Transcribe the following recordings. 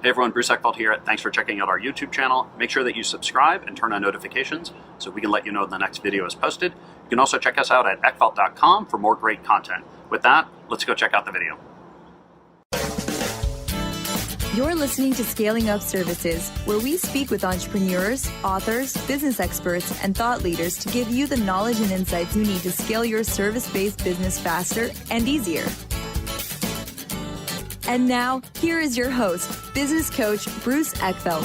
Hey everyone, Bruce Eckfeldt here. Thanks for checking out our YouTube channel. Make sure that you subscribe and turn on notifications so we can let you know when the next video is posted. You can also check us out at eckfeldt.com for more great content. With that, let's go check out the video. You're listening to Scaling Up Services, where we speak with entrepreneurs, authors, business experts, and thought leaders to give you the knowledge and insights you need to scale your service-based business faster and easier. And now, here is your host, business coach Bruce Eckfeldt.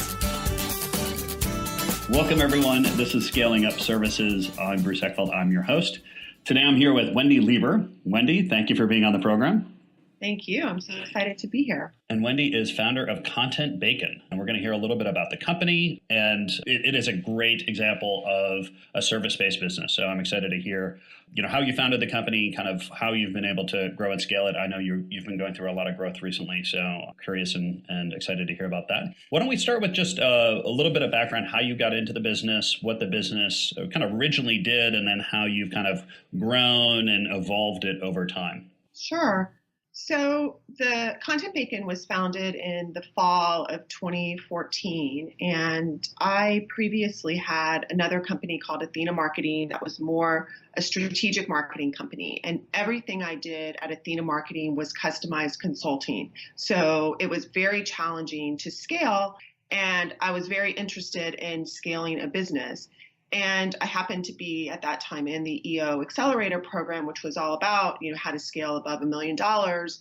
Welcome everyone. This is Scaling Up Services. I'm Bruce Eckfeldt. I'm your host. Today I'm here with Wendy Lieber. Wendy, thank you for being on the program. Thank you. I'm so excited to be here. And Wendy is founder of Content Bacon. And we're going to hear a little bit about the company. And it is a great example of a service-based business. So I'm excited to hear, how you founded the company, kind of how you've been able to grow and scale it. I know you've been going through a lot of growth recently. So I'm curious and excited to hear about that. Why don't we start with just a little bit of background, how you got into the business, what the business kind of originally did, and then how you've kind of grown and evolved it over time. Sure. So the Content Bacon was founded in the fall of 2014, and I previously had another company called Athena Marketing that was more a strategic marketing company, and everything I did at Athena Marketing was customized consulting. So it was very challenging to scale, and I was very interested in scaling a business. And I happened to be at that time in the EO Accelerator program, which was all about, how to scale above $1 million.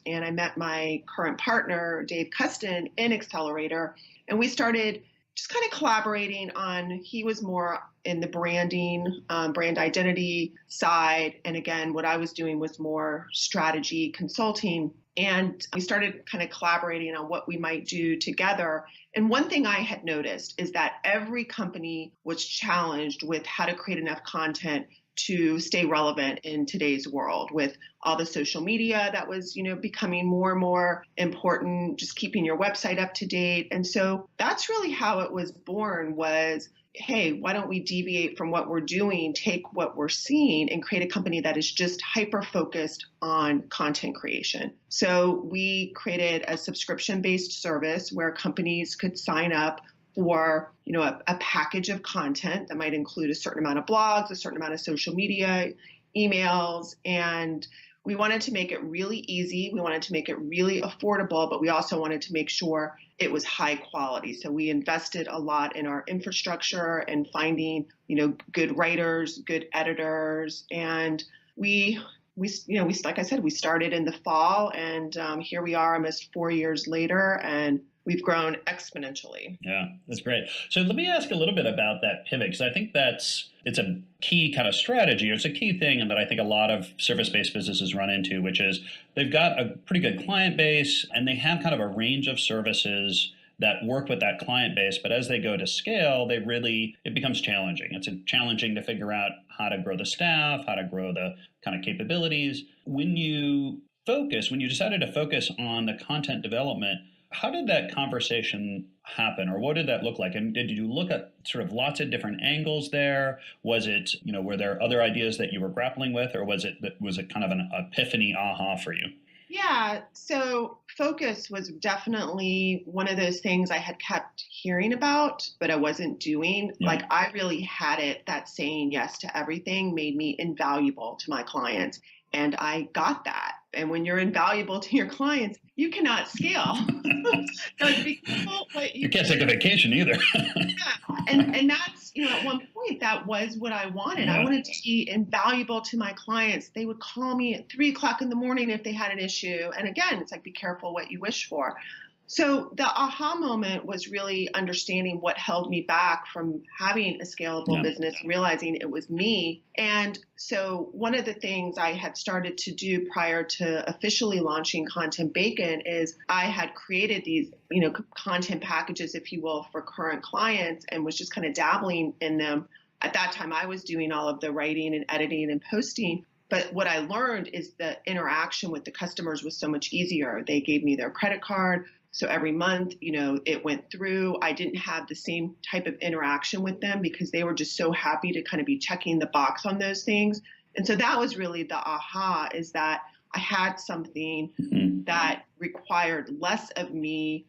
And I met my current partner, Dave Custon, in Accelerator. And we started just kind of collaborating on, he was more in the branding, brand identity side. And again, what I was doing was more strategy consulting. And we started kind of collaborating on what we might do together. And one thing I had noticed is that every company was challenged with how to create enough content to stay relevant in today's world, with all the social media that was, becoming more and more important, just keeping your website up to date. And so that's really how it was born, was, hey, why don't we deviate from what we're doing, take what we're seeing, and create a company that is just hyper-focused on content creation. So we created a subscription-based service where companies could sign up for, a package of content that might include a certain amount of blogs, a certain amount of social media, emails, and we wanted to make it really easy. We wanted to make it really affordable, but we also wanted to make sure it was high quality. So we invested a lot in our infrastructure and finding, good writers, good editors, and we like I said, we started in the fall, and here we are almost 4 years later, and we've grown exponentially. Yeah, that's great. So let me ask a little bit about that pivot, because I think it's a key kind of strategy, or it's a key thing, and that I think a lot of service-based businesses run into, which is they've got a pretty good client base, and they have kind of a range of services that work with that client base. But as they go to scale, it becomes challenging. It's challenging to figure out how to grow the staff, how to grow the kind of capabilities. When you decided to focus on the content development, how did that conversation happen, or what did that look like? And did you look at sort of lots of different angles there? Was it, were there other ideas that you were grappling with, or was it kind of an epiphany aha for you? Yeah, so focus was definitely one of those things I had kept hearing about, but I wasn't doing. Yeah. Like, I really had it that saying yes to everything made me invaluable to my clients. And I got that. And when you're invaluable to your clients, you cannot scale. You can't take a vacation either. Yeah. And that's, at one point, that was what I wanted. Yeah. I wanted to be invaluable to my clients. They would call me at 3:00 in the morning if they had an issue. And again, it's like, be careful what you wish for. So the aha moment was really understanding what held me back from having a scalable business, realizing it was me. And so one of the things I had started to do prior to officially launching Content Bacon is I had created these, content packages, if you will, for current clients, and was just kind of dabbling in them. At that time, I was doing all of the writing and editing and posting. But what I learned is the interaction with the customers was so much easier. They gave me their credit card. So every month, it went through. I didn't have the same type of interaction with them because they were just so happy to kind of be checking the box on those things. And so that was really the aha, is that I had something that required less of me,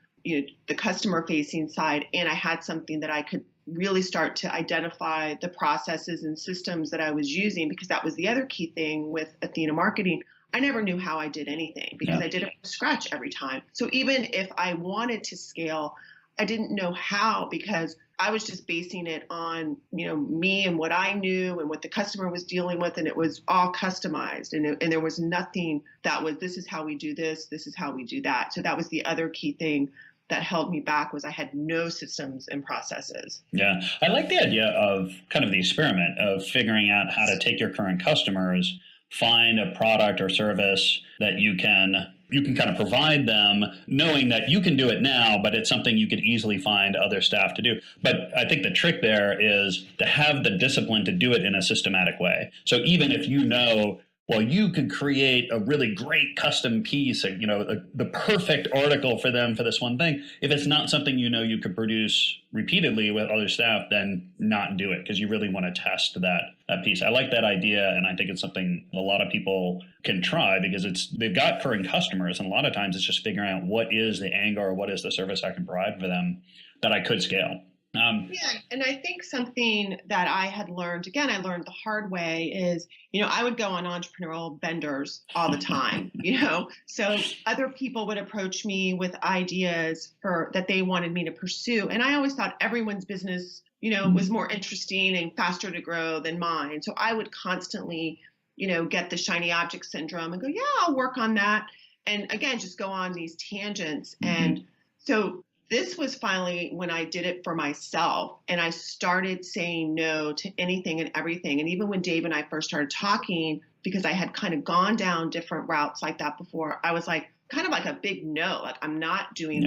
the customer facing side, and I had something that I could really start to identify the processes and systems that I was using, because that was the other key thing with Athena Marketing. I never knew how I did anything because I did it from scratch every time. So even if I wanted to scale, I didn't know how, because I was just basing it on, me and what I knew and what the customer was dealing with. And it was all customized. And there was nothing that was, this is how we do this is how we do that. So that was the other key thing that held me back, was I had no systems and processes. Yeah. I like the idea of kind of the experiment of figuring out how to take your current customers, find a product or service that you can kind of provide them, knowing that you can do it now, but it's something you could easily find other staff to do. But I think the trick there is to have the discipline to do it in a systematic way. So even if you could create a really great custom piece, the perfect article for them for this one thing. If it's not something you could produce repeatedly with other staff, then not do it, because you really want to test that piece. I like that idea, and I think it's something a lot of people can try, because they've got current customers, and a lot of times it's just figuring out what is the angle or what is the service I can provide for them that I could scale. And I think something that I had learned, again, I learned the hard way, is, I would go on entrepreneurial benders all the time, so other people would approach me with ideas that they wanted me to pursue. And I always thought everyone's business, was more interesting and faster to grow than mine. So I would constantly, get the shiny object syndrome and go, yeah, I'll work on that. And again, just go on these tangents. And so this was finally when I did it for myself, and I started saying no to anything and everything. And even when Dave and I first started talking, because I had kind of gone down different routes like that before, I was like, kind of like a big no, like I'm not doing,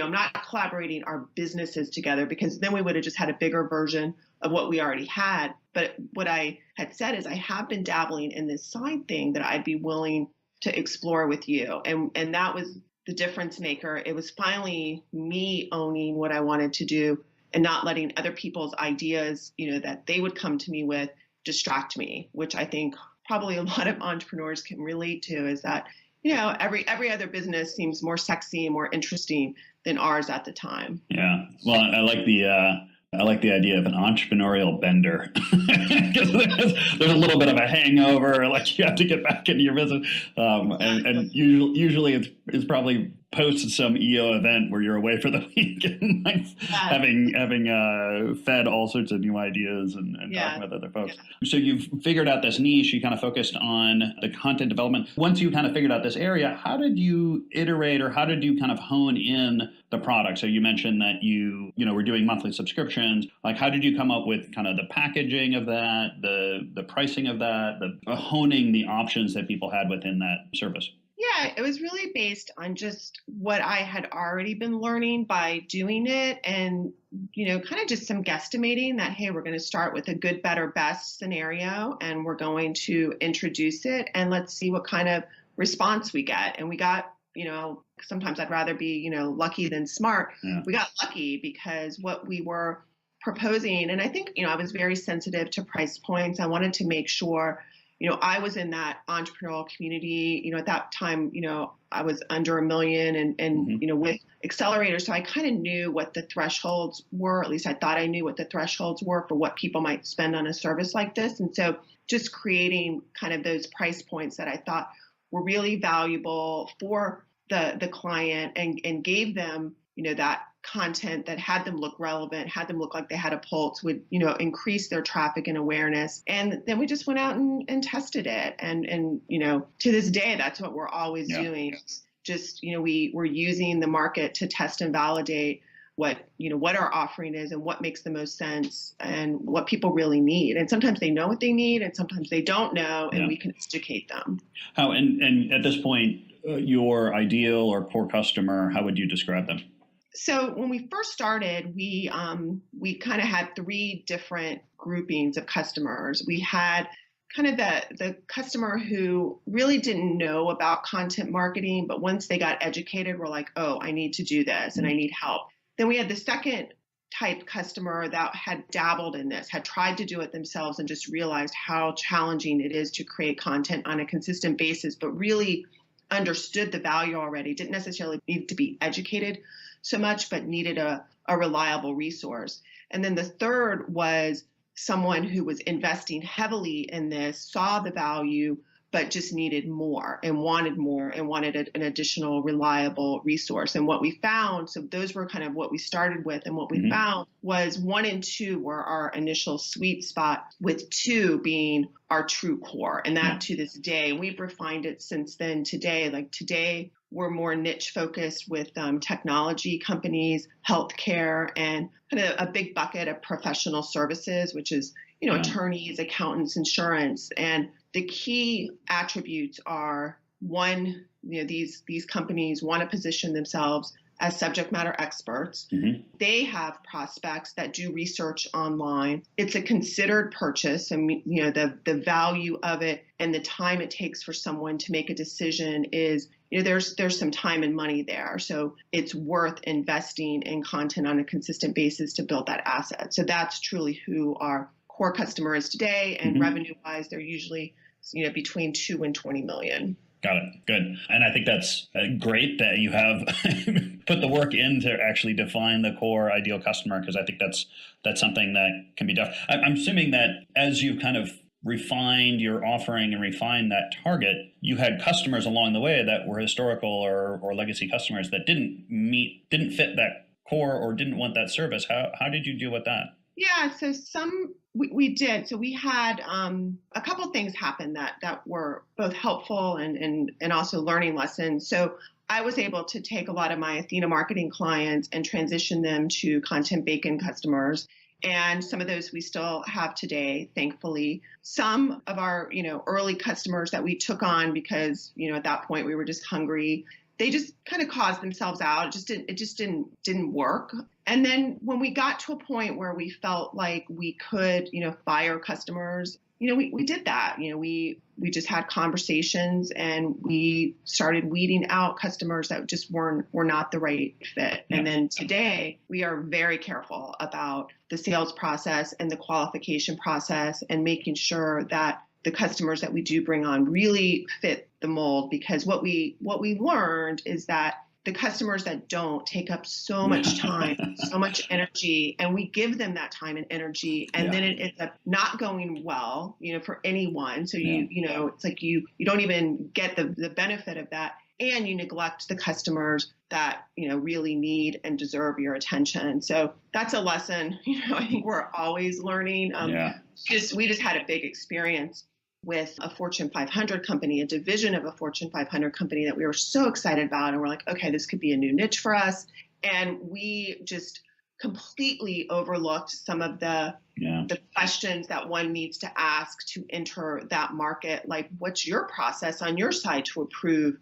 I'm not collaborating our businesses together, because then we would have just had a bigger version of what we already had. But what I had said is, I have been dabbling in this side thing that I'd be willing to explore with you. And that was the difference maker. It was finally me owning what I wanted to do and not letting other people's ideas, that they would come to me with, distract me, which I think probably a lot of entrepreneurs can relate to, is that, every other business seems more sexy and more interesting than ours at the time. Yeah. Well, I like the idea of an entrepreneurial bender, because there's a little bit of a hangover, like you have to get back into your business, and usually it's probably post some EO event where you're away for the week and having fed all sorts of new ideas and talking with other folks. So you've figured out this niche. You kind of focused on the content development. Once you kind of figured out this area, how did you iterate, or how did you kind of hone in the product? So you mentioned that you were doing monthly subscriptions. Like, how did you come up with kind of the packaging of that, the pricing of that, the honing the options that people had within that service? Yeah, it was really based on just what I had already been learning by doing it, and, kind of just some guesstimating that, hey, we're going to start with a good, better, best scenario, and we're going to introduce it, and let's see what kind of response we get. And we got, sometimes I'd rather be, lucky than smart. Yeah. We got lucky, because what we were proposing, and I think, I was very sensitive to price points. I wanted to make sure, I was in that entrepreneurial community. At that time, I was under $1 million and with accelerators. So I kind of knew what the thresholds were. At least I thought I knew what the thresholds were for what people might spend on a service like this. And so just creating kind of those price points that I thought were really valuable for the client, and gave them, that content that had them look relevant, had them look like they had a pulse, would, increase their traffic and awareness. And then we just went out and tested it. And to this day, that's what we're always doing. Just, we're using the market to test and validate what our offering is and what makes the most sense and what people really need. And sometimes they know what they need, and sometimes they don't know, and we can educate them. How, and at this point, your ideal or core customer, how would you describe them? So when we first started, we kind of had 3 different groupings of customers. We had kind of the customer who really didn't know about content marketing, but once they got educated, were like, oh, I need to do this and I need help. Then we had the second type customer that had dabbled in this, had tried to do it themselves, and just realized how challenging it is to create content on a consistent basis, but really understood the value already, didn't necessarily need to be educated so much, but needed a reliable resource. And then the third was someone who was investing heavily in this, saw the value, but just needed more and wanted an additional reliable resource. And what we found, so those were kind of what we started with, and what we found was 1 and 2 were our initial sweet spot, with 2 being our true core. And that to this day, we've refined it since then. Today, we're more niche focused with technology companies, healthcare, and kind of a big bucket of professional services, which is, attorneys, accountants, insurance. And the key attributes are, one, these companies want to position themselves as subject matter experts. They have prospects that do research online. It's a considered purchase, and the value of it and the time it takes for someone to make a decision is, there's some time and money there. So it's worth investing in content on a consistent basis to build that asset. So that's truly who our core customer is today, and revenue-wise, they're usually between 2 and 20 million. Got it. Good. And I think that's great that you have put the work in to actually define the core ideal customer, because I think that's something that can be done. I'm assuming that as you've kind of refined your offering and refined that target, you had customers along the way that were historical or legacy customers that didn't fit that core or didn't want that service. How did you deal with that? Yeah, so we did. So we had a couple things happen that were both helpful and also learning lessons. So I was able to take a lot of my Athena marketing clients and transition them to Content Bacon customers. And some of those we still have today, thankfully. Some of our, early customers that we took on because, at that point we were just hungry, they just kind of caused themselves out. It just didn't work. And then when we got to a point where we felt like we could, fire customers, we did that. We just had conversations, and we started weeding out customers that just were not the right fit. And then today we are very careful about the sales process and the qualification process, and making sure that the customers that we do bring on really fit the mold, because what we learned is that the customers that don't take up so much time, so much energy, and we give them that time and energy, and then it ends up not going well, for anyone. So it's like you don't even get the benefit of that, and you neglect the customers that really need and deserve your attention. So that's a lesson. I think we're always learning. We just had a big experience with a Fortune 500 company, a division of a Fortune 500 company that we were so excited about. And we're like, okay, this could be a new niche for us. And we just completely overlooked some of the questions that one needs to ask to enter that market. Like, what's your process on your side to approve?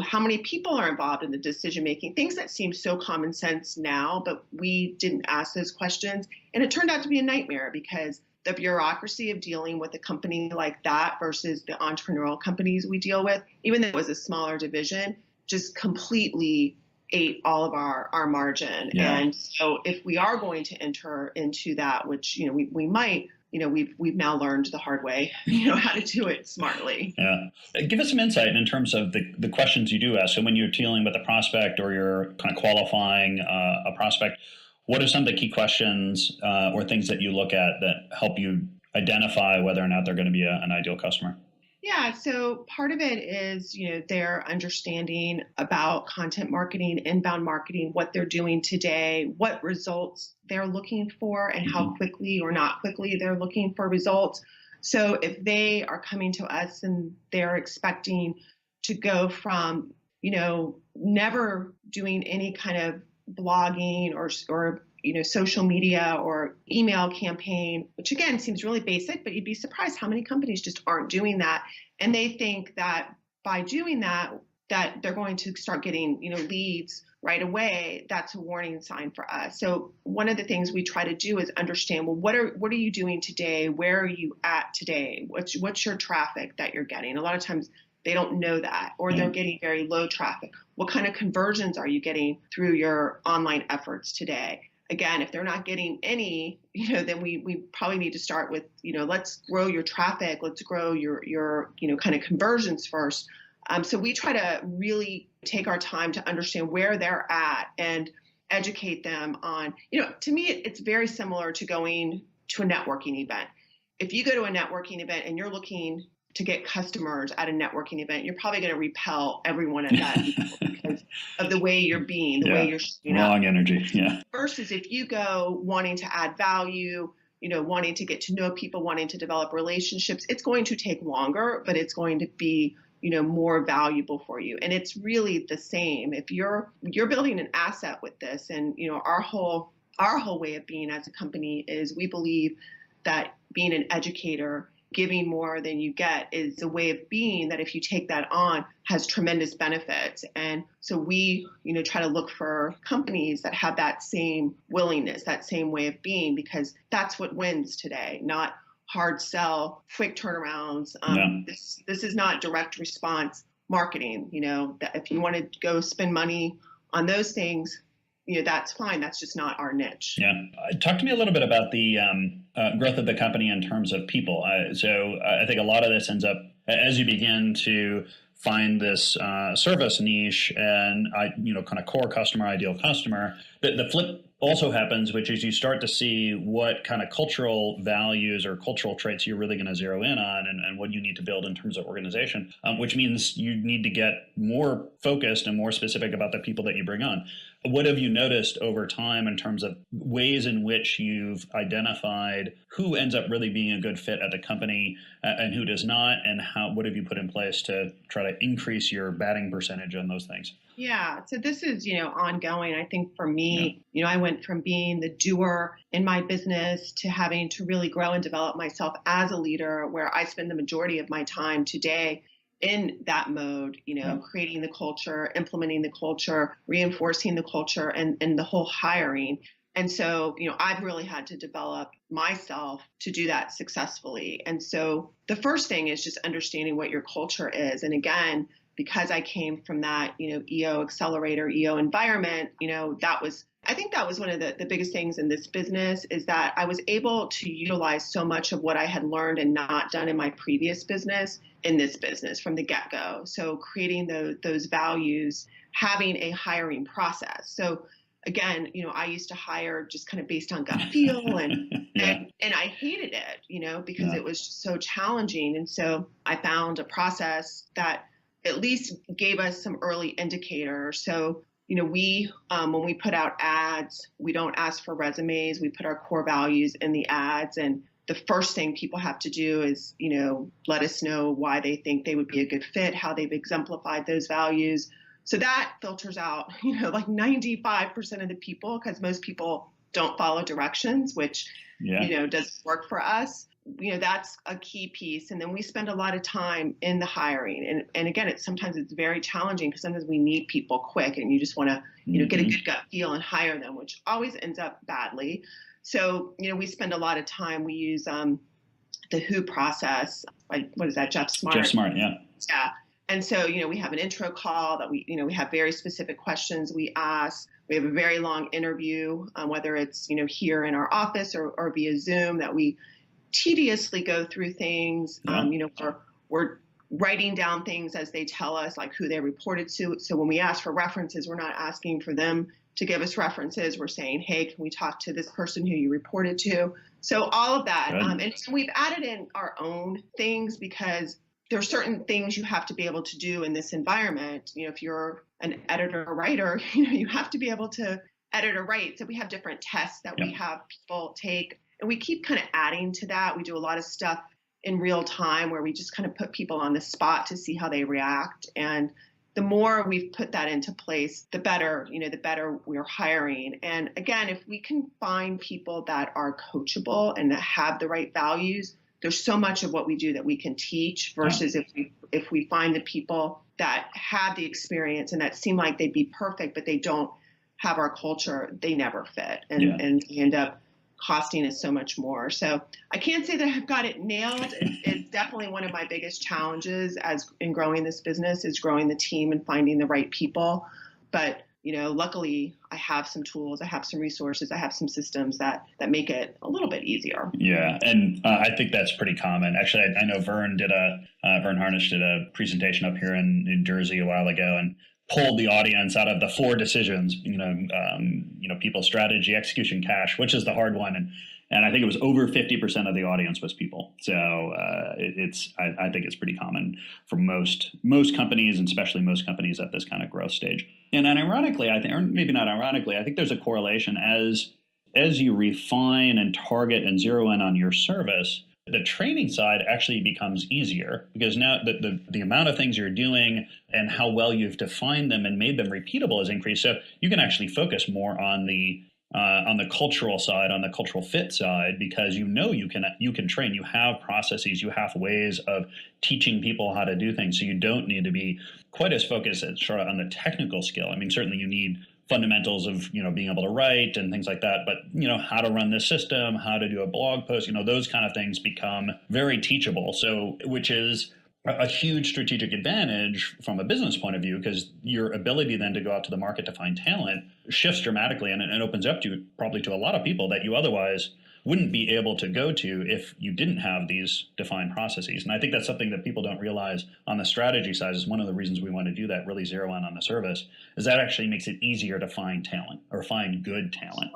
How many people are involved in the decision-making? Things that seem so common sense now, but we didn't ask those questions. And it turned out to be a nightmare, because the bureaucracy of dealing with a company like that versus the entrepreneurial companies we deal with, even though it was a smaller division, just completely ate all of our margin. And so if we are going to enter into that, which, we might, we've now learned the hard way, how to do it smartly. Yeah. Give us some insight in terms of the questions you do ask. So when you're dealing with a prospect or you're kind of qualifying a prospect, what are some of the key questions or things that you look at that help you identify whether or not they're going to be an ideal customer? Yeah, so part of it is, their understanding about content marketing, inbound marketing, what they're doing today, what results they're looking for, and how quickly or not quickly they're looking for results. So if they are coming to us and they're expecting to go from, never doing any kind of blogging or social media or email campaign, which again seems really basic, but you'd be surprised how many companies just aren't doing that. And they think that by doing that they're going to start getting, leads right away. That's a warning sign for us. So one of the things we try to do is understand, well, what are you doing today? Where are you at today? What's your traffic that you're getting? A lot of times they don't know that, or they're getting very low traffic. What kind of conversions are you getting through your online efforts today? Again, if they're not getting any, then we probably need to start with, let's grow your traffic. Let's grow your kind of conversions first. So we try to really take our time to understand where they're at and educate them on, to me, it's very similar to going to a networking event. If you go to a networking event and you're looking to get customers at a networking event, you're probably going to repel everyone at that event because of the way you're being, the way you're showing up. Wrong energy. Yeah. Versus if you go wanting to add value, wanting to get to know people, wanting to develop relationships, it's going to take longer, but it's going to be, more valuable for you. And it's really the same. If you're building an asset with this, and, our whole way of being as a company is we believe that being an educator, giving more than you get, is a way of being that if you take that on has tremendous benefits. And so we, try to look for companies that have that same willingness, that same way of being, because that's what wins today, not hard sell, quick turnarounds. This is not direct response marketing. That if you want to go spend money on those things, that's fine. That's just not our niche. Yeah. Talk to me a little bit about the growth of the company in terms of people. So I think a lot of this ends up, as you begin to find this service niche and, kind of core customer, ideal customer, the flip also happens, which is you start to see what kind of cultural values or cultural traits you're really going to zero in on and what you need to build in terms of organization, which means you need to get more focused and more specific about the people that you bring on. What have you noticed over time in terms of ways in which you've identified who ends up really being a good fit at the company and who does not, and what have you put in place to try to increase your batting percentage on those things? Yeah. So this is, ongoing. I think for me, I went from being the doer in my business to having to really grow and develop myself as a leader, where I spend the majority of my time today in that mode, creating the culture, implementing the culture, reinforcing the culture, and the whole hiring. And so, I've really had to develop myself to do that successfully. And so the first thing is just understanding what your culture is. And again, because I came from that, EO accelerator, EO environment, I think that was one of the biggest things in this business, is that I was able to utilize so much of what I had learned and not done in my previous business in this business from the get-go. So creating those values, having a hiring process. So again, I used to hire just kind of based on gut feel and I hated it, because it was just so challenging. And so I found a process that at least gave us some early indicators. So, we, when we put out ads, we don't ask for resumes. We put our core values in the ads. And the first thing people have to do is, let us know why they think they would be a good fit, how they've exemplified those values. So that filters out, like 95% of the people, because most people don't follow directions, which, doesn't work for us. That's a key piece. And then we spend a lot of time in the hiring. And again, sometimes it's very challenging because sometimes we need people quick and you just want to, get a good gut feel and hire them, which always ends up badly. So, we spend a lot of time. We use the WHO process. What is that? Jeff Smart. Jeff Smart, yeah. Yeah. And so, we have an intro call that we have very specific questions we ask. We have a very long interview, whether it's, here in our office or via Zoom, that we tediously go through things. We're writing down things as they tell us, like who they reported to. So when we ask for references, we're not asking for them to give us references. We're saying, hey, can we talk to this person who you reported to? So all of that. And we've added in our own things because there are certain things you have to be able to do in this environment. If you're an editor or writer, you have to be able to edit or write. So we have different tests that we have people take. And we keep kind of adding to that. We do a lot of stuff in real time where we just kind of put people on the spot to see how they react. And the more we've put that into place, the better we're hiring. And again, if we can find people that are coachable and that have the right values, there's so much of what we do that we can teach versus if we find the people that have the experience and that seem like they'd be perfect, but they don't have our culture, they never fit. And we end up costing us so much more. So I can't say that I've got it nailed. It's definitely one of my biggest challenges in growing this business is growing the team and finding the right people. But, luckily I have some tools, I have some resources, I have some systems that make it a little bit easier. Yeah. And I think that's pretty common. Actually, I know Vern Harnish did a presentation up here in New Jersey a while ago, and pulled the audience out of the four decisions, people, strategy, execution, cash, which is the hard one. And I think it was over 50% of the audience was people. So I think it's pretty common for most companies, and especially most companies at this kind of growth stage. And then ironically, I think, or maybe not ironically, I think there's a correlation as you refine and target and zero in on your service, the training side actually becomes easier, because now the amount of things you're doing and how well you've defined them and made them repeatable has increased. So you can actually focus more on the cultural side, on the cultural fit side, because you can train. You have processes, you have ways of teaching people how to do things. So you don't need to be quite as focused as sort of on the technical skill. I mean, certainly you need fundamentals of being able to write and things like that, but how to run this system, how to do a blog post, those kind of things become very teachable. So which is a huge strategic advantage from a business point of view, because your ability then to go out to the market to find talent shifts dramatically, and it opens up to probably to a lot of people that you otherwise wouldn't be able to go to if you didn't have these defined processes. And I think that's something that people don't realize on the strategy side. Is one of the reasons we want to do that, really zero in on the service, is that actually makes it easier to find talent or find good talent.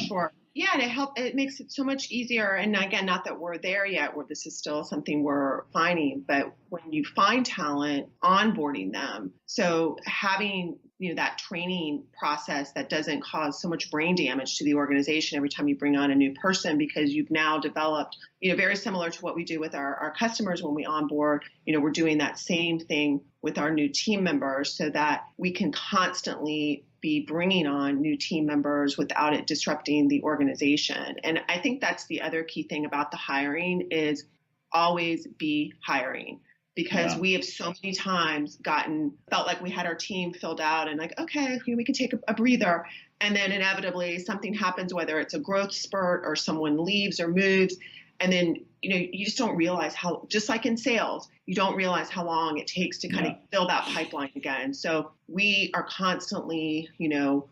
Sure. Yeah, and it makes it so much easier. And again, not that we're there yet, where this is still something we're finding, but when you find talent, onboarding them, so having that training process that doesn't cause so much brain damage to the organization every time you bring on a new person, because you've now developed, very similar to what we do with our customers when we onboard, we're doing that same thing with our new team members, so that we can constantly be bringing on new team members without it disrupting the organization. And I think that's the other key thing about the hiring, is always be hiring. Because we have so many times felt like we had our team filled out and like, okay, we can take a breather. And then inevitably something happens, whether it's a growth spurt or someone leaves or moves. And then, you just don't realize how, just like in sales, you don't realize how long it takes to kind of fill that pipeline again. So we are constantly,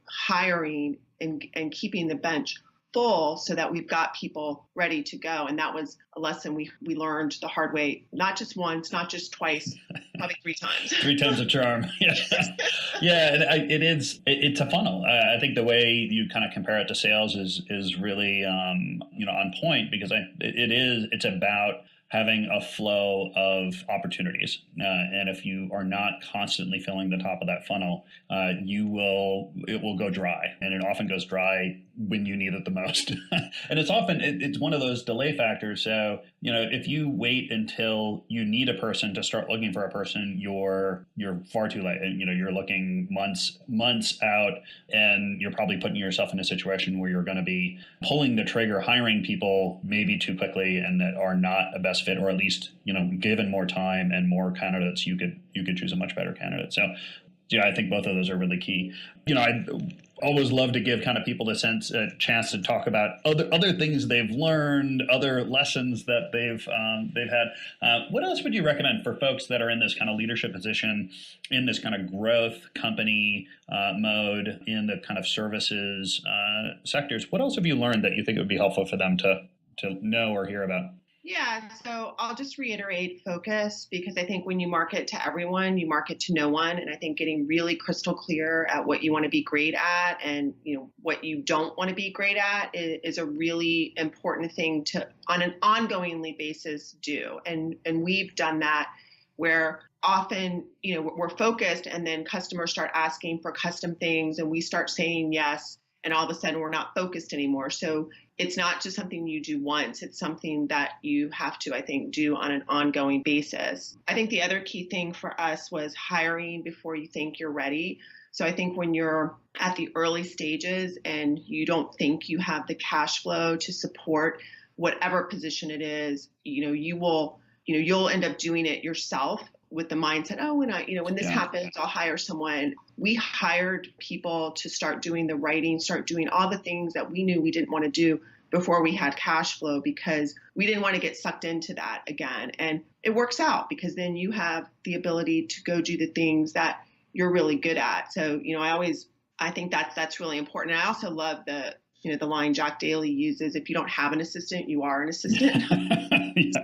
hiring and keeping the bench full, so that we've got people ready to go. And that was a lesson we learned the hard way, not just once, not just twice, probably 3 times. 3 times a charm. It's a funnel. I think the way you kind of compare it to sales is really on point, because it's about having a flow of opportunities. And if you are not constantly filling the top of that funnel, it will go dry. And it often goes dry when you need it the most. And it's one of those delay factors. So, if you wait until you need a person to start looking for a person, you're far too late. And, you're looking months out, and you're probably putting yourself in a situation where you're going to be pulling the trigger, hiring people maybe too quickly and that are not a best fit, or at least, given more time and more candidates, you could choose a much better candidate. So I think both of those are really key. I always love to give kind of people a chance to talk about other things they've learned, other lessons that they've had. What else would you recommend for folks that are in this kind of leadership position, in this kind of growth company mode, in the kind of services sectors? What else have you learned that you think it would be helpful for them to know or hear about? Yeah, so I'll just reiterate focus, because I think when you market to everyone, you market to no one. And I think getting really crystal clear at what you want to be great at and what you don't want to be great at is a really important thing to, on an ongoingly basis, do. And we've done that, where often, we're focused, and then customers start asking for custom things and we start saying yes, and all of a sudden we're not focused anymore. So it's not just something you do once, it's something that you have to, I think, do on an ongoing basis. I think the other key thing for us was hiring before you think you're ready. So I think when you're at the early stages and you don't think you have the cash flow to support whatever position it is, you'll end up doing it yourself with the mindset, when this happens, I'll hire someone. We hired people to start doing the writing, start doing all the things that we knew we didn't want to do before we had cash flow, because we didn't want to get sucked into that again. And it works out, because then you have the ability to go do the things that you're really good at. So, I think that's really important. And I also love the line Jack Daly uses, if you don't have an assistant, you are an assistant.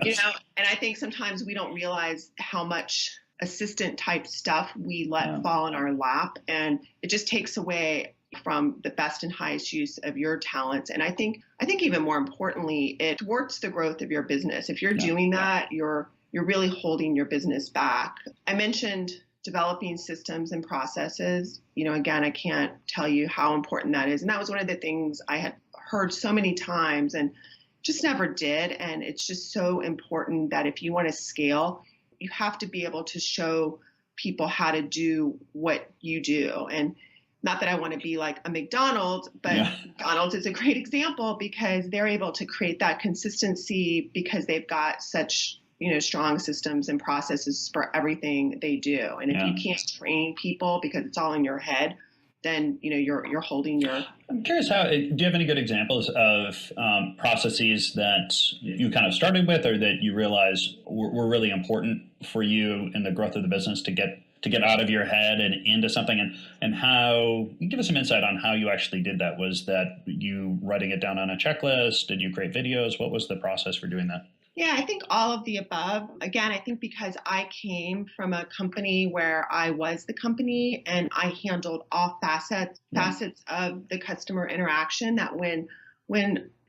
Yes. And I think sometimes we don't realize how much assistant type stuff we let fall in our lap, and it just takes away from the best and highest use of your talents. And I think even more importantly, it thwarts the growth of your business. If you're doing that, you're really holding your business back. I mentioned developing systems and processes. Again, I can't tell you how important that is. And that was one of the things I had heard so many times and just never did. And it's just so important that if you want to scale, you have to be able to show people how to do what you do. And not that I want to be like a McDonald's, but McDonald's is a great example because they're able to create that consistency because they've got such, strong systems and processes for everything they do. And if you can't train people because it's all in your head, then, you're holding your... I'm curious do you have any good examples of processes that you kind of started with or that you realize were really important for you in the growth of the business to get out of your head and into something, and how you give us some insight on how you actually did that? Was that you writing it down on a checklist? Did you create videos? What was the process for doing that? Yeah, I think all of the above. Again, I think because I came from a company where I was the company and I handled all facets of the customer interaction, that when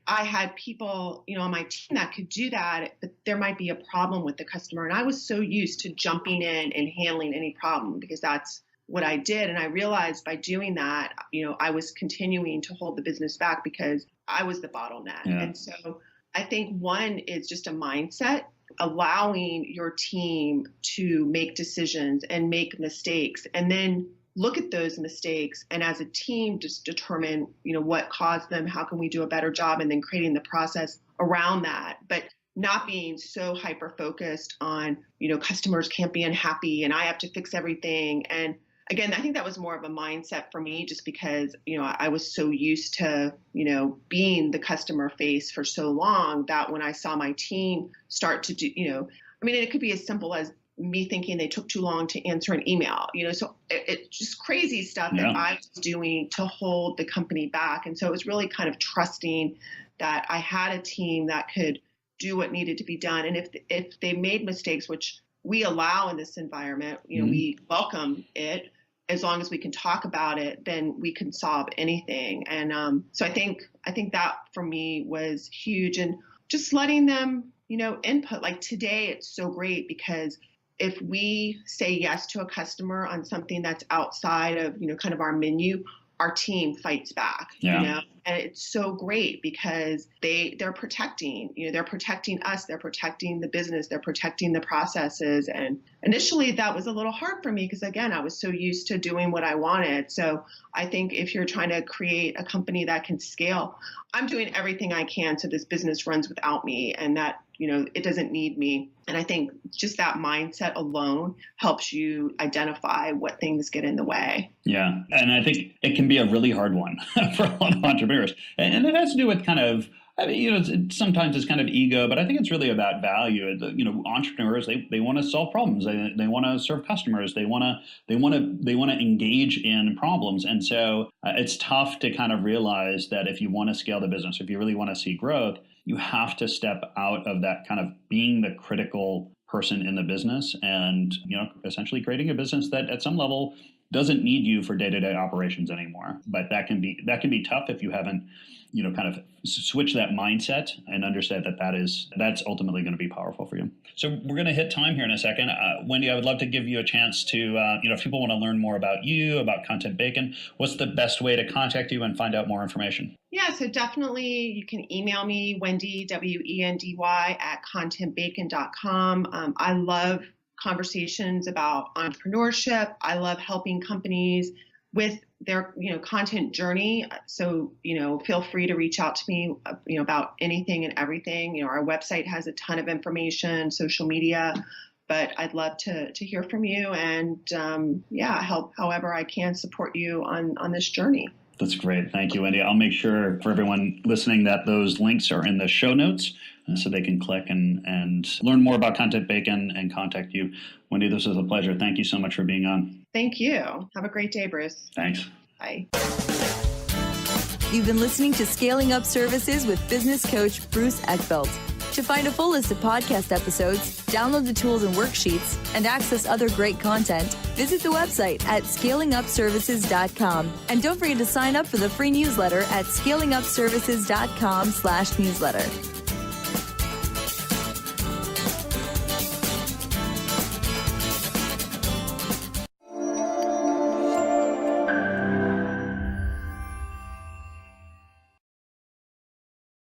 I had people, on my team that could do that, but there might be a problem with the customer. And I was so used to jumping in and handling any problem because that's what I did. And I realized by doing that, I was continuing to hold the business back because I was the bottleneck. Yeah. And so I think one is just a mindset, allowing your team to make decisions and make mistakes, and then look at those mistakes and as a team just determine, what caused them, how can we do a better job, and then creating the process around that. But not being so hyper-focused on, customers can't be unhappy and I have to fix everything. And again, I think that was more of a mindset for me just because, I was so used to, being the customer face for so long that when I saw my team start to do, it could be as simple as me thinking they took too long to answer an email, so it's just crazy stuff that I was doing to hold the company back. And so it was really kind of trusting that I had a team that could do what needed to be done. And if they made mistakes, which we allow in this environment, we welcome it. As long as we can talk about it, then we can solve anything. And so I think that for me was huge, and just letting them, input. Like today, it's so great because if we say yes to a customer on something that's outside of, kind of our menu, our team fights back, and it's so great because they're protecting, they're protecting us, they're protecting the business, they're protecting the processes. And initially that was a little hard for me because again, I was so used to doing what I wanted. So I think if you're trying to create a company that can scale, I'm doing everything I can so this business runs without me and that, it doesn't need me. And I think just that mindset alone helps you identify what things get in the way. Yeah. And I think it can be a really hard one for a lot of entrepreneurs. And it has to do with kind of, sometimes it's kind of ego, but I think it's really about value. Entrepreneurs, they want to solve problems. They want to serve customers. They want to engage in problems. And so it's tough to kind of realize that if you want to scale the business, if you really want to see growth, you have to step out of that kind of being the critical person in the business and, essentially creating a business that at some level doesn't need you for day-to-day operations anymore. But that can be tough if you haven't, kind of switch that mindset and understand that's ultimately going to be powerful for you. So we're going to hit time here in a second. Wendy, I would love to give you a chance to, if people want to learn more about you, about Content Bacon, what's the best way to contact you and find out more information? Yeah, so definitely you can email me, Wendy, Wendy, @contentbacon.com. I love conversations about entrepreneurship. I love helping companies with their, content journey. So, feel free to reach out to me, about anything and everything. Our website has a ton of information, social media, but I'd love to hear from you and, help however I can support you on this journey. That's great. Thank you, Wendy. I'll make sure for everyone listening that those links are in the show notes so they can click and learn more about Content Bacon and contact you. Wendy, this was a pleasure. Thank you so much for being on. Thank you. Have a great day, Bruce. Thanks. Bye. You've been listening to Scaling Up Services with business coach Bruce Eckfeldt. To find a full list of podcast episodes, download the tools and worksheets, and access other great content, visit the website at scalingupservices.com. And don't forget to sign up for the free newsletter at scalingupservices.com/newsletter.